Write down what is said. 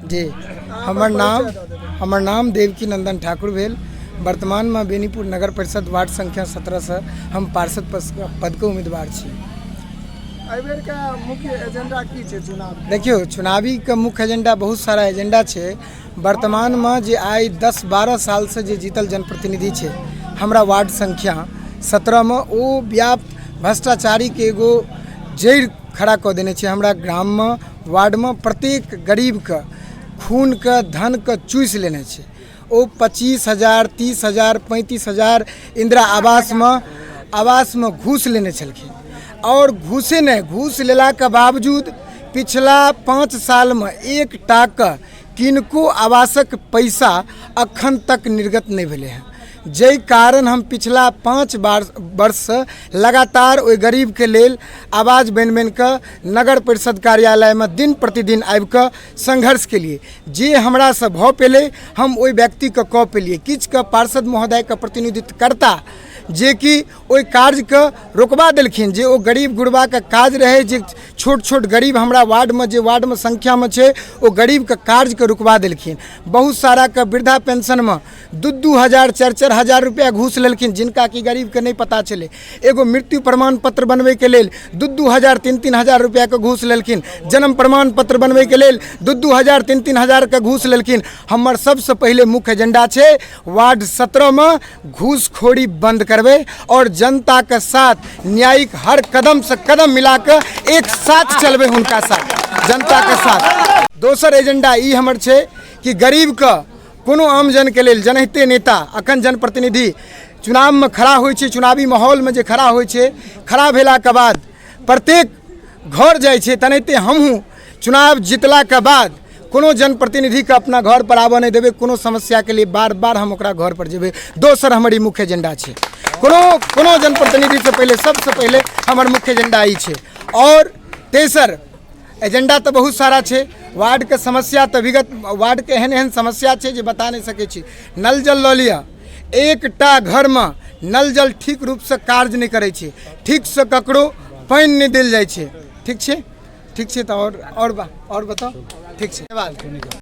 जी हमर नाम देवकी नंदन ठाकुर भेल। वर्तमान में बेनीपुर नगर परिषद वार्ड संख्या 17 से हम पार्षद पद के उम्मीदवार छी। एहिबेर का मुख्य एजेंडा की छै चुनाव? देखियो, चुनावी का मुख्य एजेंडा बहुत सारा एजेंडा है। वर्तमान में जे आई 10-12 साल से जे जीतल जनप्रतिनिधि है हमरा वार्ड संख्या 17 में, वो व्याप्त भ्रष्टाचारी के एगो जड़ खड़ा कर देने छे। हमरा ग्राम में वार्ड में प्रत्येक गरीब के खून के धन के चूस लेने छे। वो 25,000, 30,000, 35,000 इंदिरा आवास में घूस लेने छलखिन और घूस लेला के बावजूद पिछला 5 साल में 1 टाका किनको आवासक पैसा अखन तक निर्गत नहीं भेले हैं। जै कारण हम पिछला 5 वर्ष लगातार ओइ गरीब के लेल आवाज बन के नगर परिषद कार्यालय में दिन प्रतिदिन आबि के संघर्ष के लिए जे हमरा से भ पेले हम ओइ व्यक्ति के कह पेलिए। किछ के पार्षद महोदय के प्रतिनिधित्व करता जे कि ओइ कार्य के रोकवा देलखिन, जे ओ गरीब गुरबा के काज रहे, जे छोट छोट गरीब हमरा वार्ड में संख्या में छे, ओ गरीब के कार्य के रुकवा देलखिन। बहुत सारा के वृद्धा पेंशन में 2-2 हज़ार 4-4 हज़ार रुपया घूस लेलखिन, जिनका कि गरीब के नहीं पता चले। एगो मृत्यु प्रमाण पत्र बनवे के लेल 2-2 हज़ार 3-3 हज़ार रुपया के घूस लेलखिन। जन्म प्रमाण पत्र बनवे के लेल 2-2 हज़ार 3-3 हज़ार के घूस लेलखिन। हमर सबसे पहले मुख्य एजेंडा छे वार्ड 17 में घूसखोरी बंद करबे और जनता के साथ न्यायिक हर कदम से कदम मिला के एक साथ चलबे उनका साथ, जनता के साथ। दोसर एजेंडा ई हमर छे कि गरीब के कोनो आम जन के लेल जनहिते नेता अखन जनप्रतिनिधि चुनाव में खड़ा होय छे, चुनावी माहौल में जे खड़ा होय छे, खड़ा भेला के बाद प्रत्येक घर जाय छे। तनहिते हमहूँ चुनाव जीतला के बाद कोनो जनप्रतिनिधि के अपना घर पर आबऽ नहीं देवे। कोनो समस्या के लिए बार बार हम ओकरा घर पर जेबे। दोसर हमारी मुख्य एजेंडा छे कोनो जनप्रतिनिधि से पहले सबसे पहले हमार मुख्य एजेंडा ई छे। और तेसर एजेंडा तो बहुत सारा छे। वार्ड के समस्या तो विगत वार्ड के एहन समस्या छे जे बता नहीं सके छी। नल जल लऽ लिअ, एकटा घर में नल जल ठीक रूप से कार्य नहीं करे छे, ठीक से ककरो पानी नहीं देल जाय छे। ठीक छे तो और बताओ। ठीक छे, धन्यवाद।